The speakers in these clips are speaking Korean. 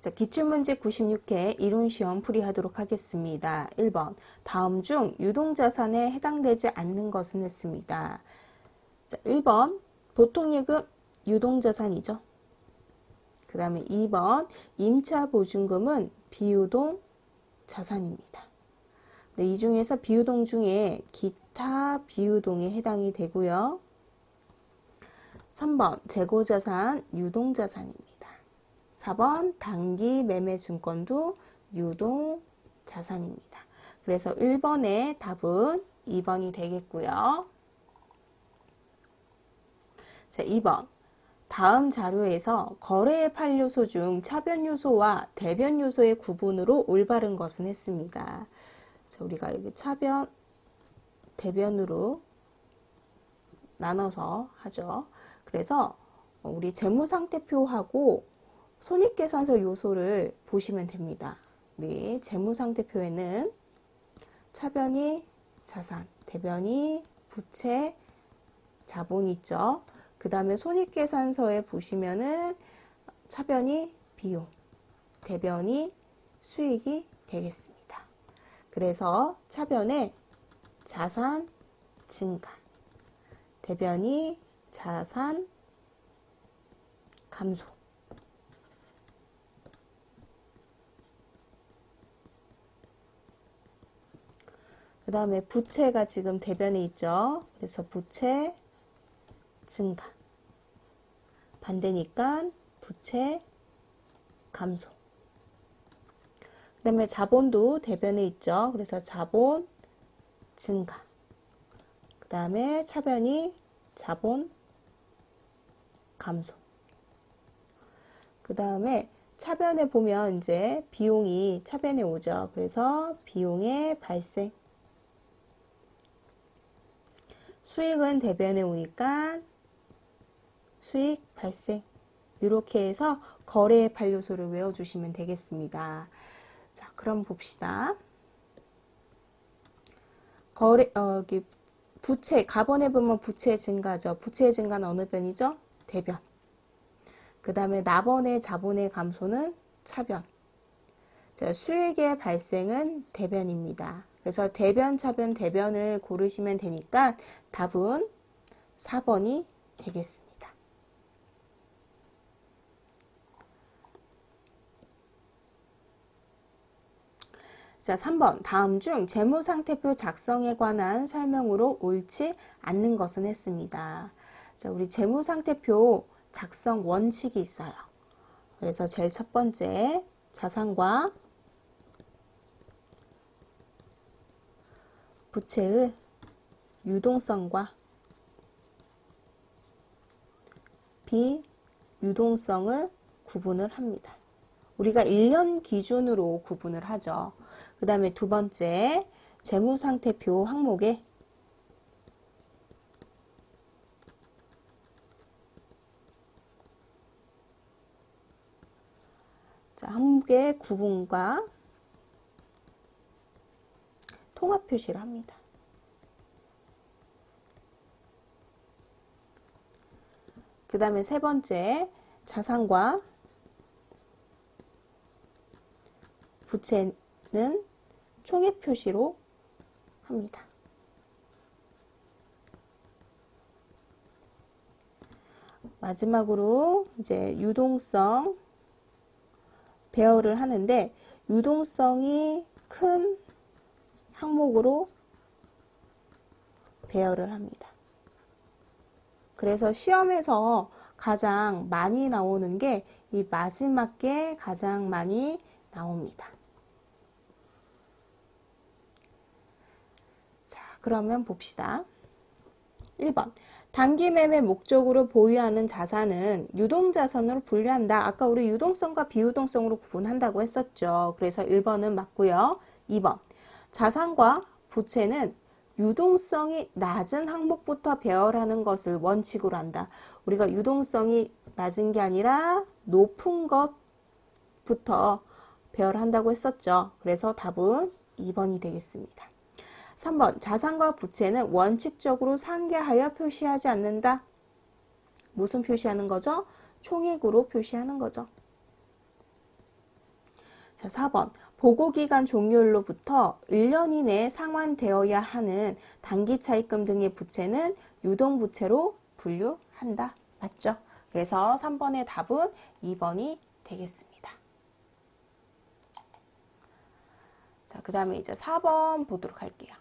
자, 기출문제 96회 이론시험 풀이하도록 하겠습니다. 1번 다음 중 유동자산에 해당되지 않는 것은 했습니다. 자, 1번 보통예금 유동자산이죠. 그 다음에 2번 임차보증금은 비유동 자산입니다. 네, 이 중에서 비유동 중에 기타 비유동에 해당이 되고요. 3번 재고자산 유동자산입니다. 4번 단기 매매 증권도 유동자산입니다. 그래서 1번의 답은 2번이 되겠고요. 자, 2번 다음 자료에서 거래의 8요소 중 차변 요소와 대변 요소의 구분으로 올바른 것은 했습니다. 자, 우리가 여기 차변, 대변으로 나눠서 하죠. 그래서 우리 재무상태표하고 손익계산서 요소를 보시면 됩니다. 우리 재무상태표에는 차변이 자산, 대변이 부채, 자본이 있죠. 그 다음에 손익계산서에 보시면은 차변이 비용, 대변이 수익이 되겠습니다. 그래서 차변에 자산 증가, 대변이 자산 감소. 그 다음에 부채가 지금 대변에 있죠. 그래서 부채 증가. 반대니까 부채 감소. 그 다음에 자본도 대변에 있죠. 그래서 자본 증가. 그 다음에 차변이 자본 감소. 그 다음에 차변에 보면 이제 비용이 차변에 오죠. 그래서 비용의 발생. 수익은 대변에 오니까 수익 발생. 이렇게 해서 거래의 8요소를 외워주시면 되겠습니다. 자, 그럼 봅시다. 여기 부채, 가번에 보면 부채 증가죠. 부채의 증가는 어느 변이죠? 대변. 그 다음에 나번의 자본의 감소는 차변. 자, 수익의 발생은 대변입니다. 그래서 대변, 차변, 대변을 고르시면 되니까 답은 4번이 되겠습니다. 자, 3번 다음 중 재무상태표 작성에 관한 설명으로 옳지 않는 것은 했습니다. 자, 우리 재무상태표 작성 원칙이 있어요. 그래서 제일 첫 번째 자산과 부채의 유동성과 비유동성을 구분을 합니다. 우리가 1년 기준으로 구분을 하죠. 그 다음에 두 번째 재무상태표 항목에 항목의 구분과 통합 표시를 합니다. 그 다음에 세 번째 자산과 부채는 총액 표시로 합니다. 마지막으로 이제 유동성 배열을 하는데 유동성이 큰 항목으로 배열을 합니다. 그래서 시험에서 가장 많이 나오는 게 이 마지막 게 가장 많이 나옵니다. 자, 그러면 봅시다. 1번 단기 매매 목적으로 보유하는 자산은 유동자산으로 분류한다. 아까 우리 유동성과 비유동성으로 구분한다고 했었죠. 그래서 1번은 맞고요. 2번 자산과 부채는 유동성이 낮은 항목부터 배열하는 것을 원칙으로 한다. 우리가 유동성이 낮은 게 아니라 높은 것부터 배열한다고 했었죠. 그래서 답은 2번이 되겠습니다. 3번 자산과 부채는 원칙적으로 상계하여 표시하지 않는다. 무슨 표시하는 거죠? 총액으로 표시하는 거죠. 자, 4번. 보고기간 종료일로부터 1년 이내 상환되어야 하는 단기 차입금 등의 부채는 유동부채로 분류한다. 맞죠? 그래서 3번의 답은 2번이 되겠습니다. 자, 그 다음에 이제 4번 보도록 할게요.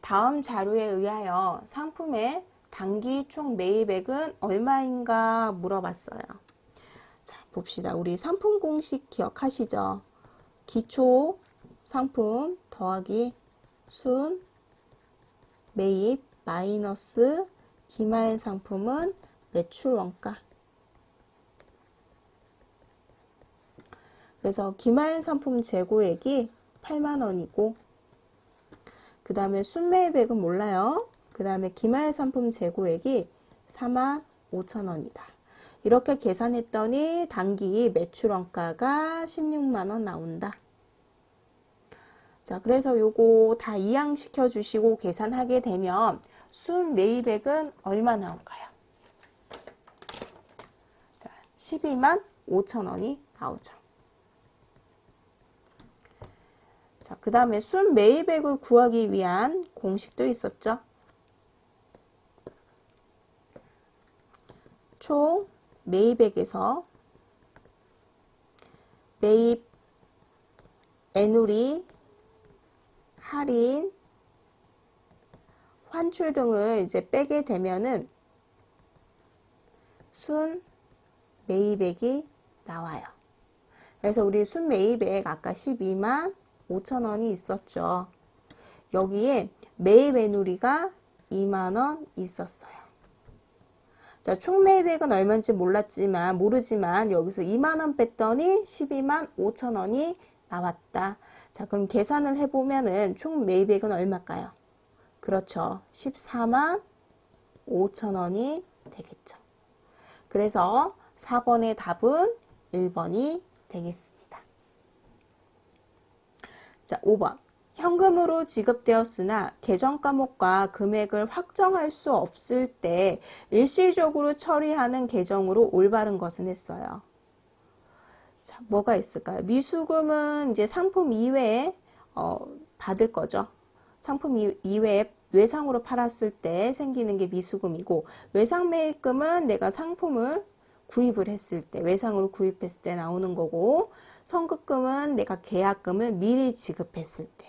다음 자료에 의하여 상품의 단기 총 매입액은 얼마인가 물어봤어요. 자, 봅시다. 우리 상품 공식 기억하시죠? 기초 상품 더하기 순 매입 마이너스 기말 상품은 매출 원가. 그래서 기말 상품 재고액이 8만 원이고, 그 다음에 순매입액은 몰라요. 그 다음에 기말 상품 재고액이 4만 5천 원이다. 이렇게 계산했더니 단기 매출 원가가 16만 원 나온다. 자, 그래서 요거 다 이항시켜 주시고 계산하게 되면 순매입액은 얼마 나올까요? 자, 12만 5천 원이 나오죠. 자, 그 다음에 순매입액을 구하기 위한 공식도 있었죠. 총 매입액에서 매입 애누리 할인 환출 등을 이제 빼게 되면은 순 매입액이 나와요. 그래서 우리 순 매입액 아까 12만 5천 원이 있었죠. 여기에 매입 애누리가 2만 원 있었어요. 자, 총 매입액은 얼마인지 모르지만 여기서 2만 원 뺐더니 12만 5천 원이 나왔다. 자, 그럼 계산을 해보면은 총 매입액은 얼마일까요? 그렇죠. 14만 5천 원이 되겠죠. 그래서 4번의 답은 1번이 되겠습니다. 자, 5번. 현금으로 지급되었으나 계정 과목과 금액을 확정할 수 없을 때 일시적으로 처리하는 계정으로 올바른 것은 했어요. 자, 뭐가 있을까요? 미수금은 이제 상품 이외에 받을 거죠. 상품 이외에 외상으로 팔았을 때 생기는 게 미수금이고, 외상매입금은 내가 상품을 구입을 했을 때, 외상으로 구입했을 때 나오는 거고, 선급금은 내가 계약금을 미리 지급했을 때.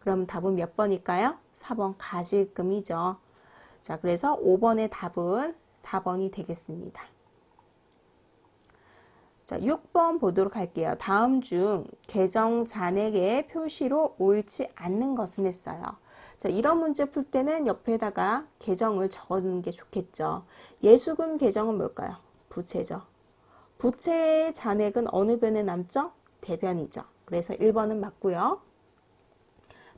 그럼 답은 몇 번일까요? 4번 가실금이죠. 자, 그래서 5번의 답은 4번이 되겠습니다. 자, 6번 보도록 할게요. 다음 중 계정 잔액의 표시로 옳지 않는 것은 했어요. 자, 이런 문제 풀 때는 옆에다가 계정을 적어두는 게 좋겠죠. 예수금 계정은 뭘까요? 부채죠. 부채의 잔액은 어느 변에 남죠? 대변이죠. 그래서 1번은 맞고요.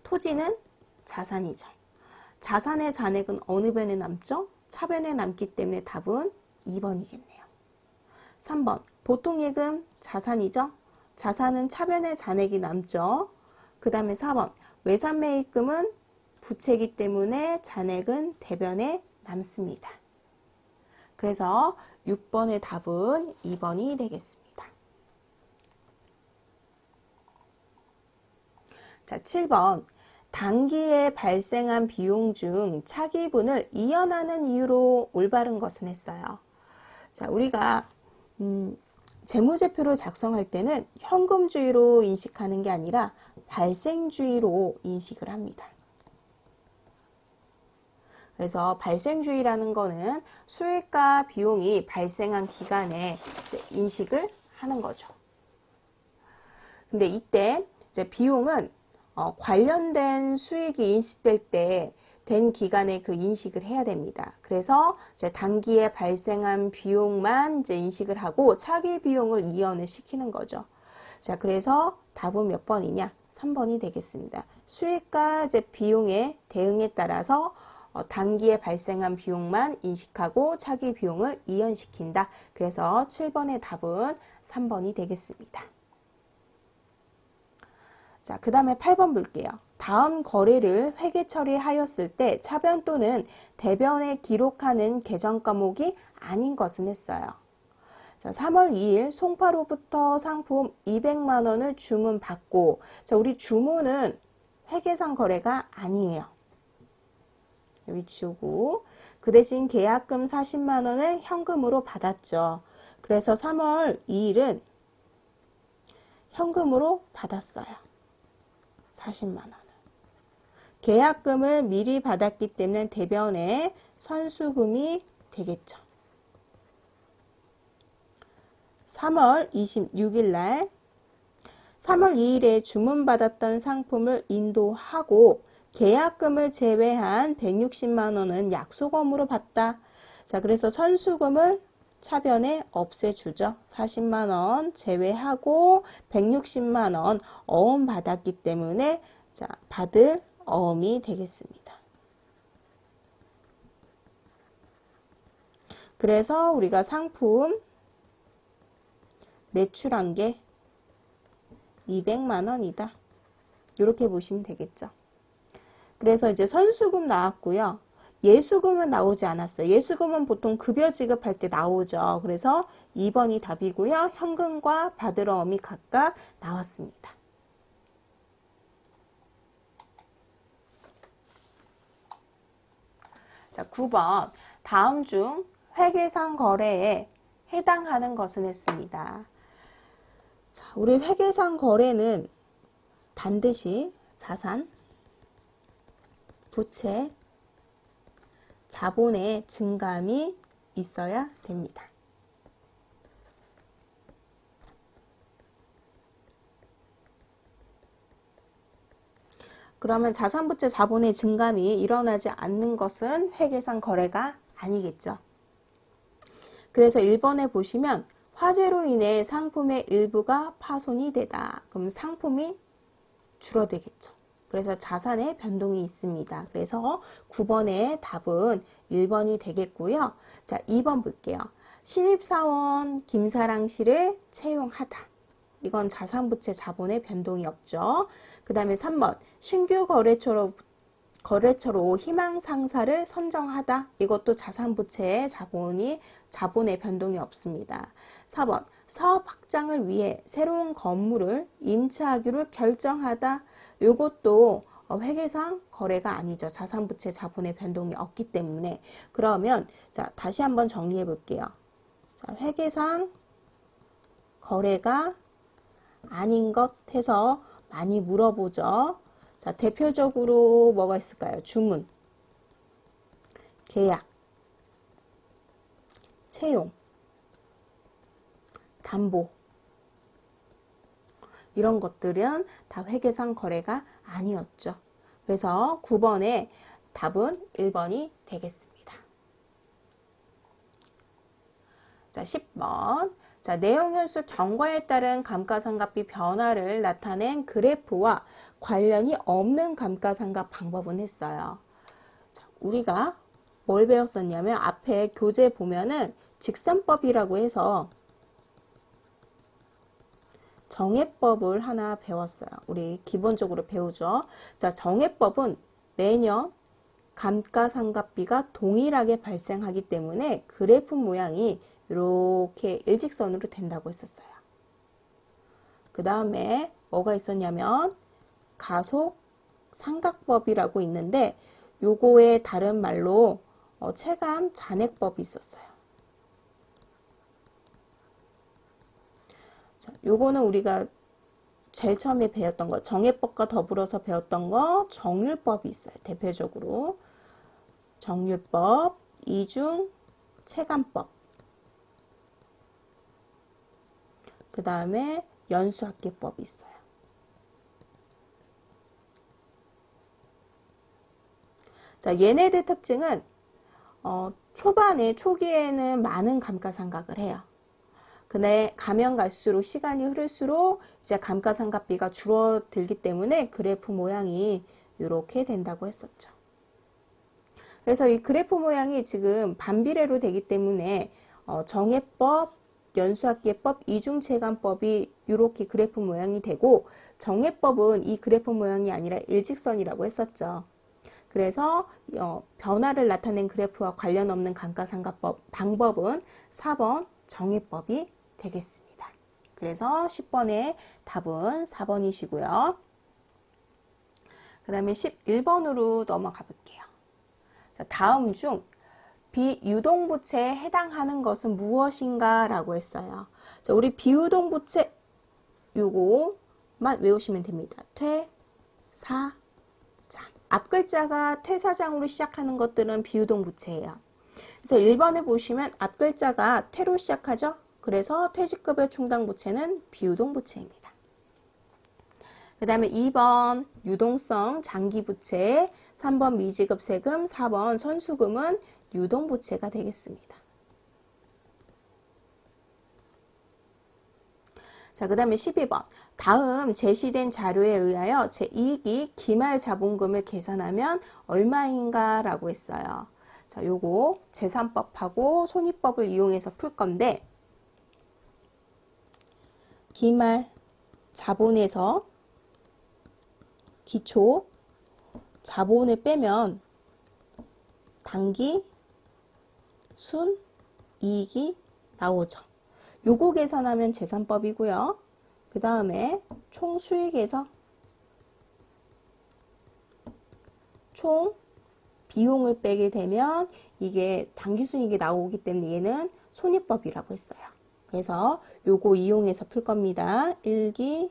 토지는 자산이죠. 자산의 잔액은 어느 변에 남죠? 차변에 남기 때문에 답은 2번이겠네요. 3번 보통예금 자산이죠. 자산은 차변에 잔액이 남죠. 그 다음에 4번 외산매입금은 부채이기 때문에 잔액은 대변에 남습니다. 그래서 6번의 답은 2번이 되겠습니다. 자, 7번 단기에 발생한 비용 중 차기분을 이연하는 이유로 올바른 것은 했어요. 자, 우리가 재무제표를 작성할 때는 현금주의로 인식하는 게 아니라 발생주의로 인식을 합니다. 그래서 발생주의라는 거는 수익과 비용이 발생한 기간에 이제 인식을 하는 거죠. 근데 이때 이제 비용은 관련된 수익이 인식될 때 된 기간에 그 인식을 해야 됩니다. 그래서 이제 단기에 발생한 비용만 이제 인식을 하고 차기 비용을 이연을 시키는 거죠. 자, 그래서 답은 몇 번이냐? 3번이 되겠습니다. 수익과 이제 비용의 대응에 따라서 단기에 발생한 비용만 인식하고 차기 비용을 이연시킨다. 그래서 7번의 답은 3번이 되겠습니다. 자, 그 다음에 8번 볼게요. 다음 거래를 회계 처리하였을 때 차변 또는 대변에 기록하는 계정 과목이 아닌 것은 했어요. 자, 3월 2일 송파로부터 상품 200만 원을 주문받고, 자, 우리 주문은 회계상 거래가 아니에요. 여기 지우고, 그 대신 계약금 40만 원을 현금으로 받았죠. 그래서 3월 2일은 현금으로 받았어요. 40만 원을. 계약금을 미리 받았기 때문에 대변에 선수금이 되겠죠. 3월 26일 날 3월 2일에 주문받았던 상품을 인도하고 계약금을 제외한 160만 원은 약속금으로 받다. 자, 그래서 선수금을 차변에 없애주죠. 40만 원 제외하고 160만 원 어음 받았기 때문에 자, 받을 어음이 되겠습니다. 그래서 우리가 상품 매출한 게 200만 원이다. 이렇게 보시면 되겠죠. 그래서 이제 선수금 나왔고요. 예수금은 나오지 않았어요. 예수금은 보통 급여 지급할 때 나오죠. 그래서 2번이 답이고요. 현금과 받을 어음이 각각 나왔습니다. 자, 9번. 다음 중 회계상 거래에 해당하는 것은 했습니다. 자, 우리 회계상 거래는 반드시 자산, 부채, 자본의 증감이 있어야 됩니다. 그러면 자산, 부채, 자본의 증감이 일어나지 않는 것은 회계상 거래가 아니겠죠. 그래서 1번에 보시면 화재로 인해 상품의 일부가 파손이 되다. 그럼 상품이 줄어들겠죠. 그래서 자산의 변동이 있습니다. 그래서 9번의 답은 1번이 되겠고요. 자, 2번 볼게요. 신입사원 김사랑 씨를 채용하다. 이건 자산, 부채, 자본의 변동이 없죠. 그 다음에 3번 신규 거래처로 희망 상사를 선정하다. 이것도 자산, 부채, 자본의 변동이 없습니다. 4번 사업 확장을 위해 새로운 건물을 임차하기로 결정하다. 이것도 회계상 거래가 아니죠. 자산, 부채, 자본의 변동이 없기 때문에. 그러면 자, 다시 한번 정리해 볼게요. 자, 회계상 거래가 아닌 것 해서 많이 물어보죠. 자, 대표적으로 뭐가 있을까요? 주문, 계약, 채용, 담보. 이런 것들은 다 회계상 거래가 아니었죠. 그래서 9번의 답은 1번이 되겠습니다. 자, 10번. 자, 내용연수 경과에 따른 감가상각비 변화를 나타낸 그래프와 관련이 없는 감가상각 방법은 했어요. 자, 우리가 뭘 배웠었냐면 앞에 교재 보면은 직선법이라고 해서 정해법을 하나 배웠어요. 우리 기본적으로 배우죠. 자, 정해법은 매년 감가상각비가 동일하게 발생하기 때문에 그래프 모양이 이렇게 일직선으로 된다고 했었어요. 그 다음에 뭐가 있었냐면 가속상각법이라고 있는데 요거의 다른 말로 체감 잔액법이 있었어요. 자, 요거는 우리가 제일 처음에 배웠던 거, 정해법과 더불어서 배웠던 거, 정률법이 있어요. 대표적으로 정률법, 이중 체감법, 그 다음에 연수합계법이 있어요. 자, 얘네들 특징은 초기에는 많은 감가상각을 해요. 근데 가면 갈수록 시간이 흐를수록 이제 감가상각비가 줄어들기 때문에 그래프 모양이 이렇게 된다고 했었죠. 그래서 이 그래프 모양이 지금 반비례로 되기 때문에 정해법, 연수합계법, 이중체감법이 이렇게 그래프 모양이 되고 정해법은 이 그래프 모양이 아니라 일직선이라고 했었죠. 그래서 변화를 나타낸 그래프와 관련 없는 감가상각법 방법은 4번 정의법이 되겠습니다. 그래서 10번의 답은 4번이시고요. 그 다음에 11번으로 넘어가 볼게요. 자, 다음 중 비유동부채에 해당하는 것은 무엇인가 라고 했어요. 자, 우리 비유동부채 요거만 외우시면 됩니다. 퇴, 사, 장. 앞 글자가 퇴사장으로 시작하는 것들은 비유동부채예요. 그래서 1번에 보시면 앞 글자가 퇴로 시작하죠. 그래서 퇴직급여 충당부채는 비유동부채입니다. 그 다음에 2번 유동성 장기부채, 3번 미지급세금, 4번 선수금은 유동부채가 되겠습니다. 자, 그 다음에 12번. 다음 제시된 자료에 의하여 제2기 기말자본금을 계산하면 얼마인가 라고 했어요. 자, 요거 재산법하고 손익법을 이용해서 풀 건데, 기말 자본에서 기초 자본을 빼면 단기 순 이익이 나오죠. 요거 계산하면 재산법이고요. 그 다음에 총 수익에서 총 비용을 빼게 되면 이게 당기순이익이 나오기 때문에 얘는 손익법이라고 했어요. 그래서 요거 이용해서 풀 겁니다. 1기,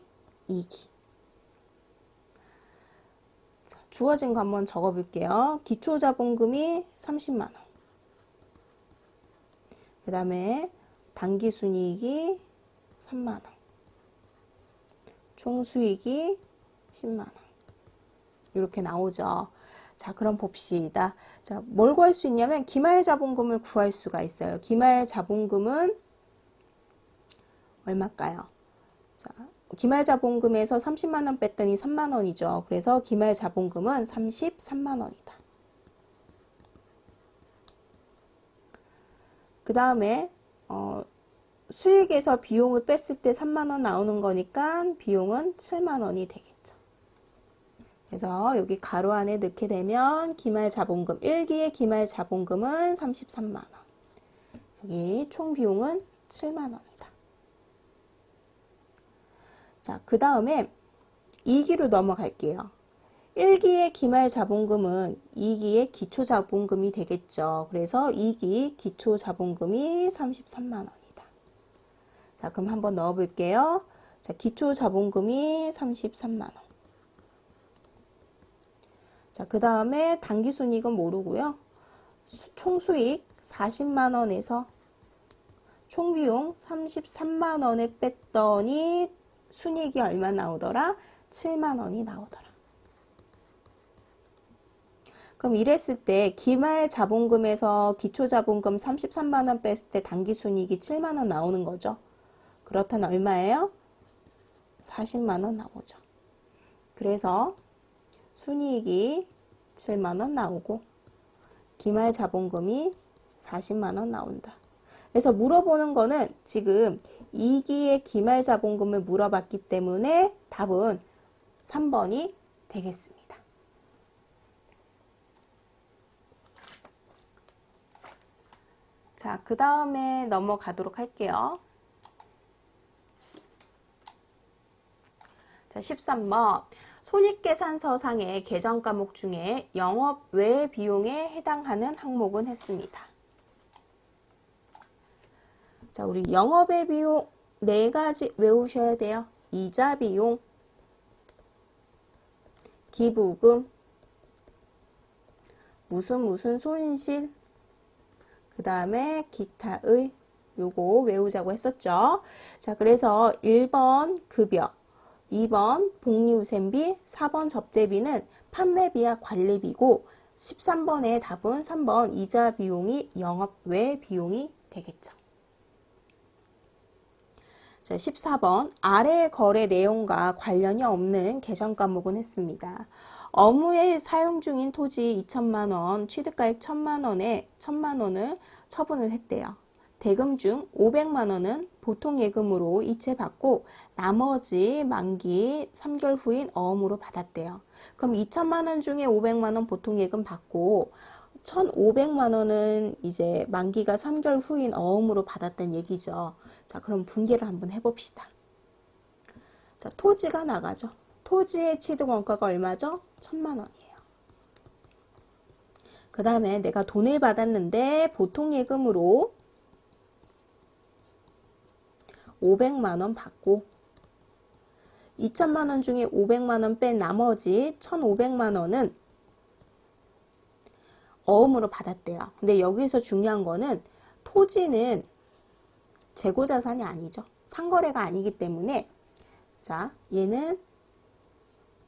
2기. 자, 주어진 거 한번 적어 볼게요. 기초자본금이 30만원. 그 다음에 당기순이익이 3만원. 총수익이 10만원. 이렇게 나오죠. 자, 그럼 봅시다. 자, 뭘 구할 수 있냐면 기말자본금을 구할 수가 있어요. 기말자본금은 얼마일까요? 자, 기말자본금에서 30만원 뺐더니 3만원이죠. 그래서 기말자본금은 33만원이다. 그 다음에 수익에서 비용을 뺐을 때 3만원 나오는 거니까 비용은 7만원이 되겠죠. 그래서 여기 가로 안에 넣게 되면 기말자본금 1기의 기말자본금은 33만원. 여기 총 비용은 7만원이다. 자, 그 다음에 2기로 넘어갈게요. 1기의 기말자본금은 2기의 기초자본금이 되겠죠. 그래서 2기 기초자본금이 33만원이다. 자, 그럼 한번 넣어 볼게요. 자, 기초자본금이 33만원. 자, 그 다음에 당기순이익은 모르고요. 총수익 40만원에서 총비용 33만원을 뺐더니 순이익이 얼마 나오더라? 7만원이 나오더라. 그럼 이랬을 때 기말자본금에서 기초자본금 33만원 뺐을 때 당기순이익이 7만원 나오는 거죠. 그렇다면 얼마예요? 40만원 나오죠. 그래서 순이익이 7만원 나오고 기말자본금이 40만원 나온다. 그래서 물어보는 거는 지금 2기의 기말자본금을 물어봤기 때문에 답은 3번이 되겠습니다. 자, 그 다음에 넘어가도록 할게요. 자, 13번. 손익계산서상의 계정 과목 중에 영업 외 비용에 해당하는 항목은 했습니다. 자, 우리 영업의 비용 4가지 외우셔야 돼요. 이자 비용, 기부금, 무슨 손실, 그 다음에 기타의 요거 외우자고 했었죠. 자, 그래서 1번 급여, 2번 복리후생비, 4번 접대비는 판매비와 관리비고 13번의 답은 3번 이자 비용이 영업 외 비용이 되겠죠. 자, 14번 아래 거래 내용과 관련이 없는 계정 과목은 했습니다. 업무에 사용 중인 토지 2천만원, 취득가액 1,000만원을 처분을 했대요. 대금 중 500만원은 보통예금으로 이체받고 나머지 만기 3개월 후인 어음으로 받았대요. 그럼 2천만원 중에 500만원 보통예금 받고 1,500만 원은 이제 만기가 3개월 후인 어음으로 받았다는 얘기죠. 자, 그럼 분개를 한번 해봅시다. 자, 토지가 나가죠. 토지의 취득 원가가 얼마죠? 1,000만 원이에요. 그 다음에 내가 돈을 받았는데 보통 예금으로 500만 원 받고 2천만 원 중에 500만 원 뺀 나머지 1,500만 원은 어음으로 받았대요. 근데 여기서 중요한 거는 토지는 재고자산이 아니죠. 상거래가 아니기 때문에 자, 얘는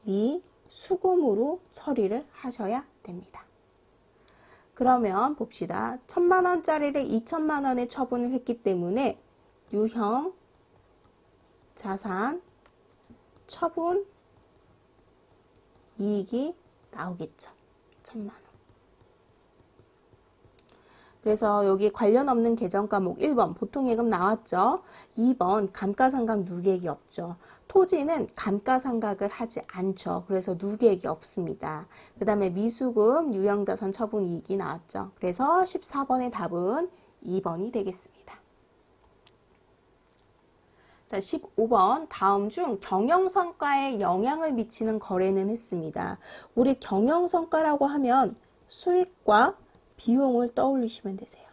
미수금으로 처리를 하셔야 됩니다. 그러면 봅시다. 1,000만 원짜리를 2천만 원에 처분을 했기 때문에 유형 자산 처분 이익이 나오겠죠. 1,000만 원. 그래서 여기 관련 없는 계정 과목 1번 보통예금 나왔죠. 2번 감가상각 누계액이 없죠. 토지는 감가상각을 하지 않죠. 그래서 누계액이 없습니다. 그 다음에 미수금 유형자산 처분 이익이 나왔죠. 그래서 14번의 답은 2번이 되겠습니다. 자, 15번 다음 중 경영성과에 영향을 미치는 거래는 했습니다. 우리 경영성과라고 하면 수익과 비용을 떠올리시면 되세요.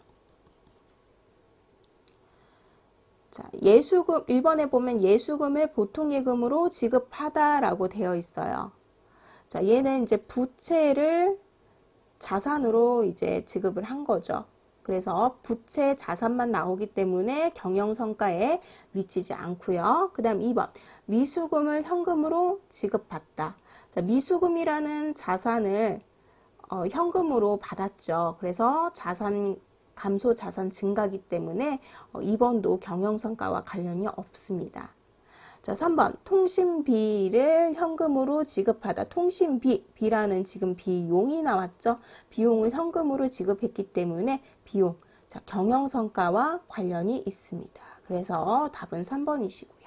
자, 예수금 1번에 보면 예수금을 보통예금으로 지급하다라고 되어 있어요. 자, 얘는 이제 부채를 자산으로 이제 지급을 한 거죠. 그래서 부채 자산만 나오기 때문에 경영성과에 미치지 않고요. 그 다음 2번 미수금을 현금으로 지급받다. 자, 미수금이라는 자산을 현금으로 받았죠. 그래서 자산 감소 자산 증가기 때문에 2번도 경영성과와 관련이 없습니다. 자, 3번 통신비를 현금으로 지급하다. 통신비, 비라는 지금 비용이 나왔죠. 비용을 현금으로 지급했기 때문에 비용, 자, 경영성과와 관련이 있습니다. 그래서 답은 3번이시고요.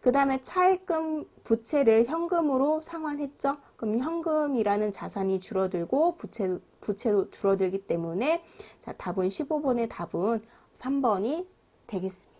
그 다음에 차입금 부채를 현금으로 상환했죠. 그럼 현금이라는 자산이 줄어들고 부채도 줄어들기 때문에 자, 답은 15번의 답은 3번이 되겠습니다.